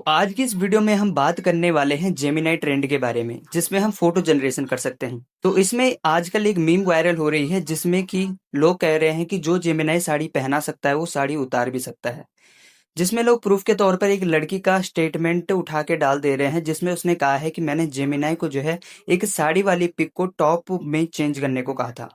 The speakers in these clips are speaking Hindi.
आज की इस वीडियो में हम बात करने वाले हैं जेमिनाई ट्रेंड के बारे में, जिसमें हम फोटो जनरेशन कर सकते हैं। तो इसमें आजकल एक मीम वायरल हो रही है, जिसमें कि लोग कह रहे हैं कि जो जेमिनाई साड़ी पहना सकता है वो साड़ी उतार भी सकता है। जिसमें लोग प्रूफ के तौर पर एक लड़की का स्टेटमेंट उठा के डाल दे रहे हैं, जिसमें उसने कहा है कि मैंने जेमिनाई को जो है एक साड़ी वाली पिक को टॉप में चेंज करने को कहा था।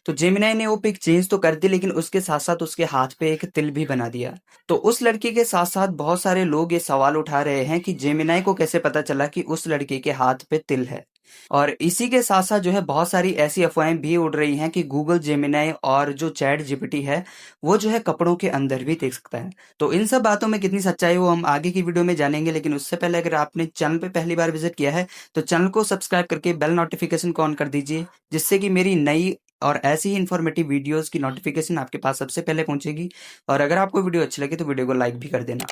तो जेमिनाई ने वो पिक चेंज तो कर दी, लेकिन उसके साथ साथ उसके हाथ पे एक तिल भी बना दिया। तो उस लड़की के साथ साथ बहुत सारे लोग ये सवाल उठा रहे हैं कि जेमिनाई को कैसे पता चला कि उस लड़की के हाथ पे तिल है। और इसी के साथ साथ जो है बहुत सारी ऐसी अफवाहें भी उड़ रही हैं कि गूगल जेमिनाई और जो चैट जीपीटी है वो जो है कपड़ों के अंदर भी देख सकता है। तो इन सब बातों में कितनी सच्चाई है वो हम आगे की वीडियो में जानेंगे, लेकिन उससे पहले अगर आपने चैनल पे पहली बार विजिट किया है तो चैनल को सब्सक्राइब करके बेल नोटिफिकेशन को ऑन कर दीजिए, जिससे कि मेरी नई और ऐसी ही इन्फॉर्मेटिव वीडियोस की नोटिफिकेशन आपके पास सबसे पहले पहुंचेगी। और अगर आपको वीडियो अच्छी लगे तो वीडियो को लाइक भी कर देना।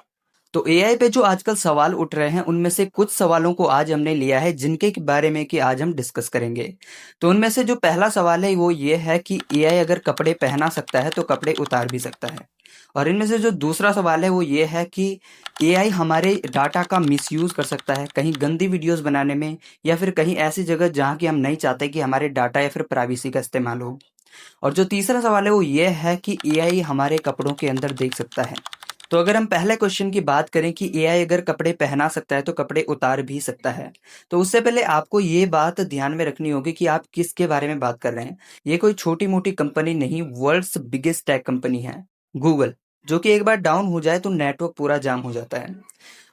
तो एआई पे जो आजकल सवाल उठ रहे हैं उनमें से कुछ सवालों को आज हमने लिया है, जिनके बारे में कि आज हम डिस्कस करेंगे। तो उनमें से जो पहला सवाल है वो ये है कि एआई अगर कपड़े पहना सकता है तो कपड़े उतार भी सकता है। और इनमें से जो दूसरा सवाल है वो ये है कि एआई हमारे डाटा का मिसयूज कर सकता है कहीं गंदी वीडियोस बनाने में, या फिर कहीं ऐसी जगह जहां कि हम नहीं चाहते कि हमारे डाटा या फिर प्राइवेसी का इस्तेमाल हो। और जो तीसरा सवाल है वो ये है कि एआई हमारे कपड़ों के अंदर देख सकता है। तो अगर हम पहले क्वेश्चन की बात करें कि एआई अगर कपड़े पहना सकता है तो कपड़े उतार भी सकता है, तो उससे पहले आपको ये बात ध्यान में रखनी होगी कि आप किसके बारे में बात कर रहे हैं। ये कोई छोटी मोटी कंपनी नहीं, वर्ल्ड्स बिगेस्ट टेक कंपनी है गूगल, जो कि एक बार डाउन हो जाए तो नेटवर्क पूरा जाम हो जाता है।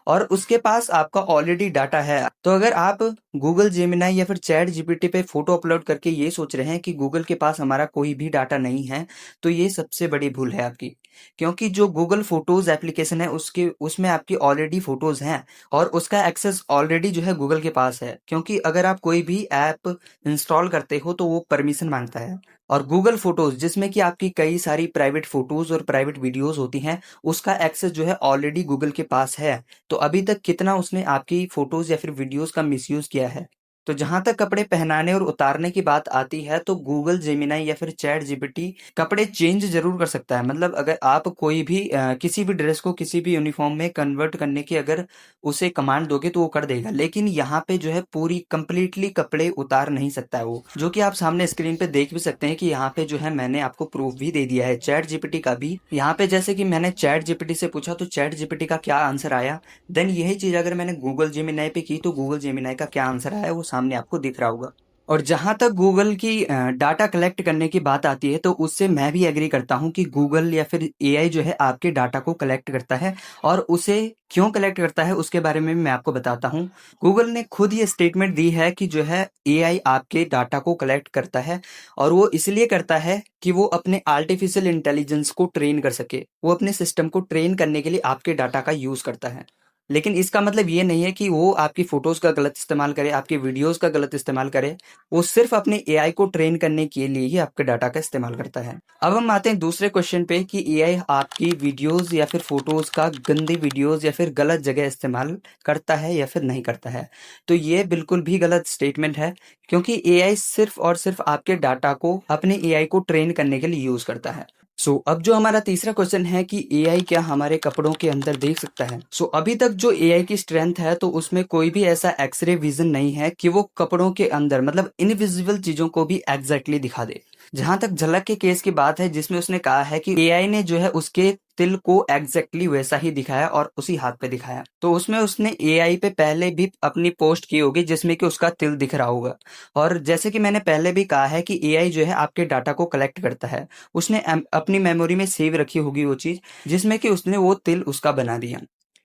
और उसके पास आपका ऑलरेडी डाटा है। तो अगर आप गूगल जेमिनाई या फिर चैट जीपीटी पे फोटो अपलोड करके ये सोच रहे हैं कि गूगल के पास हमारा कोई भी डाटा नहीं है, तो ये सबसे बड़ी भूल है आपकी। क्योंकि जो गूगल फोटोज एप्लीकेशन है उसके उसमें आपकी ऑलरेडी फोटोज हैं, और उसका एक्सेस ऑलरेडी जो है गूगल के पास है। क्योंकि अगर आप कोई भी ऐप इंस्टॉल करते हो तो वो परमिशन मांगता है। और गूगल फोटोज, जिसमें कि आपकी कई सारी प्राइवेट फोटोज और प्राइवेट वीडियोज होती हैं, उसका एक्सेस जो है ऑलरेडी गूगल के पास है। तो अभी तक कितना उसने आपकी फोटोज या फिर वीडियोस का मिसयूज किया है। तो जहां तक कपड़े पहनाने और उतारने की बात आती है तो गूगल जेमिनाई या फिर चैट जीपीटी कपड़े चेंज जरूर कर सकता है। मतलब अगर आप कोई भी किसी भी ड्रेस को किसी भी यूनिफॉर्म में कन्वर्ट करने की अगर उसे कमांड दोगे तो वो कर देगा, लेकिन यहाँ पे जो है पूरी कंप्लीटली कपड़े उतार नहीं सकता है वो, जो कि आप सामने स्क्रीन पे देख भी सकते हैं कि यहाँ पे जो है मैंने आपको प्रूफ भी दे दिया है चैट जीपीटी का भी। यहाँ पे जैसे कि मैंने चैट जीपीटी से पूछा तो चैट जीपीटी का क्या आंसर आया, देन यही चीज अगर मैंने गूगल जेमिनाई पे की तो गूगल जेमिनाई का क्या आंसर आया वो सामने आपको दिख रहा होगा। और जहां तक गूगल की डाटा कलेक्ट करने की बात आती है तो उससे मैं भी एग्री करता हूं कि गूगल या फिर एआई जो है आपके डाटा को कलेक्ट करता है। और उसे क्यों कलेक्ट करता है उसके बारे में मैं आपको बताता हूं। गूगल ने खुद ये स्टेटमेंट दी है कि जो है एआई आपके डाटा को कलेक्ट करता है, और वो इसलिए करता है कि वो अपने आर्टिफिशियल इंटेलिजेंस को ट्रेन कर सके। वो अपने सिस्टम को ट्रेन करने के लिए आपके डाटा का यूज करता है। लेकिन इसका मतलब ये नहीं है कि वो आपकी फोटोज का गलत इस्तेमाल करे, आपकी वीडियोस का गलत इस्तेमाल करे। वो सिर्फ अपने एआई को ट्रेन करने के लिए ही आपके डाटा का इस्तेमाल करता है। अब हम आते हैं दूसरे क्वेश्चन पे कि एआई आपकी वीडियोस या फिर फोटोज का गंदी वीडियोस या फिर गलत जगह इस्तेमाल करता है या फिर नहीं करता है। तो ये बिल्कुल भी गलत स्टेटमेंट है, क्योंकि एआई सिर्फ और सिर्फ आपके डाटा को अपने एआई को ट्रेन करने के लिए यूज करता है। अब जो हमारा तीसरा क्वेश्चन है कि एआई क्या हमारे कपड़ों के अंदर देख सकता है। अभी तक जो एआई की स्ट्रेंथ है तो उसमें कोई भी ऐसा एक्सरे विजन नहीं है कि वो कपड़ों के अंदर मतलब इनविजिबल चीजों को भी एग्जैक्टली दिखा दे। जहां तक झलक के केस की बात है, जिसमें उसने कहा है कि एआई ने जो है उसके तिल को एग्जैक्टली वैसा ही दिखाया और उसी हाथ पे दिखाया। तो उसमें उसने एआई पे पहले भी अपनी पोस्ट की होगी जिसमें कि उसका तिल दिख रहा होगा। और जैसे कि मैंने पहले भी कहा है कि एआई जो है आपके डाटा को कलेक्ट करता है। उसने अपनी मेमोरी में सेव रखी होगी वो चीज, जिसमें कि उसने वो तिल उसका बना दिया।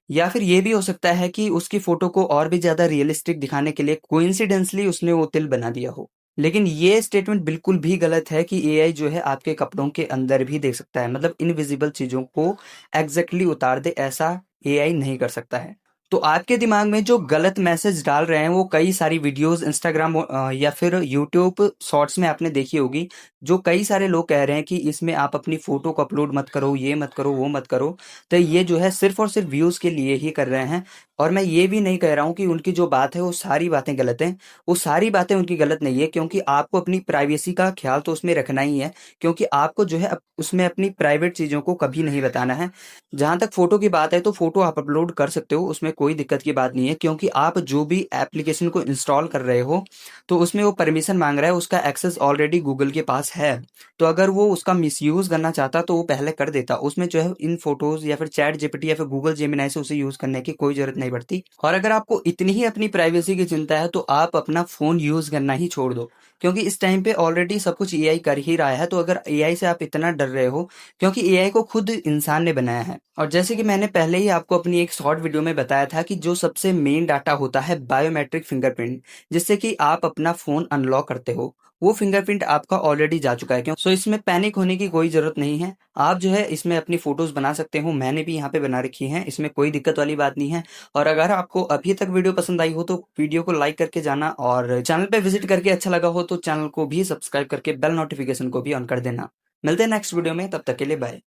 या फिर ये भी हो सकता है कि उसकी फोटो को और भी ज्यादा रियलिस्टिक दिखाने के लिए कोइंसिडेंसली उसने वो तिल बना दिया हो। लेकिन ये स्टेटमेंट बिल्कुल भी गलत है कि एआई जो है आपके कपड़ों के अंदर भी देख सकता है, मतलब इनविजिबल चीजों को एग्जैक्टली उतार दे, ऐसा एआई नहीं कर सकता है। तो आपके दिमाग में जो गलत मैसेज डाल रहे हैं वो कई सारी वीडियोस इंस्टाग्राम या फिर यूट्यूब शॉर्ट्स में आपने देखी होगी, जो कई सारे लोग कह रहे हैं कि इसमें आप अपनी फोटो को अपलोड मत करो, ये मत करो, वो मत करो। तो ये जो है सिर्फ और सिर्फ व्यूज के लिए ही कर रहे हैं। और मैं ये भी नहीं कह रहा हूँ कि उनकी जो बात है वो सारी बातें गलत हैं। वो सारी बातें उनकी गलत नहीं है, क्योंकि आपको अपनी प्राइवेसी का ख्याल तो उसमें रखना ही है, क्योंकि आपको जो है उसमें अपनी प्राइवेट चीज़ों को कभी नहीं बताना है। जहाँ तक फ़ोटो की बात है तो फ़ोटो आप अपलोड कर सकते हो, उसमें कोई दिक्कत की बात नहीं है, क्योंकि आप जो भी एप्लीकेशन को इंस्टॉल कर रहे हो तो उसमें वो परमिशन मांग रहा है, उसका एक्सेस ऑलरेडी गूगल के पास है। तो अगर वो उसका मिसयूज़ करना चाहता तो वो पहले कर देता। उसमें जो है इन फ़ोटोज़ या फिर चैट जीपीटी या फिर गूगल जेमिनी से उसे यूज़ करने की कोई ज़रूरत नहीं पड़ती। और अगर आपको इतनी ही अपनी प्राइवेसी की चिंता है तो आप अपना फ़ोन यूज़ करना ही छोड़ दो, क्योंकि इस टाइम पे ऑलरेडी सब कुछ एआई कर ही रहा है। तो अगर एआई से आप इतना डर रहे हो, क्योंकि एआई को खुद इंसान ने बनाया है। और जैसे कि मैंने पहले ही आपको अपनी एक शॉर्ट वीडियो में बताया था कि जो सबसे मेन डाटा होता है बायोमेट्रिक फिंगरप्रिंट, जिससे कि आप अपना फ़ोन अनलॉक करते हो, वो फिंगरप्रिंट आपका ऑलरेडी जा चुका है। क्यों? सो इसमें पैनिक होने की कोई ज़रूरत नहीं है। आप जो है इसमें अपनी फ़ोटोज़ बना सकते हो, मैंने भी यहाँ पे बना रखी हैं, इसमें कोई दिक्कत वाली बात नहीं है। और अगर आपको अभी तक वीडियो पसंद आई हो तो वीडियो को लाइक करके जाना, और चैनल पे विज़िट करके अच्छा लगा हो तो चैनल को भी सब्सक्राइब करके बेल नोटिफ़िकेशन को भी ऑन कर देना। मिलते हैं नेक्स्ट वीडियो में, तब तक के लिए बाय।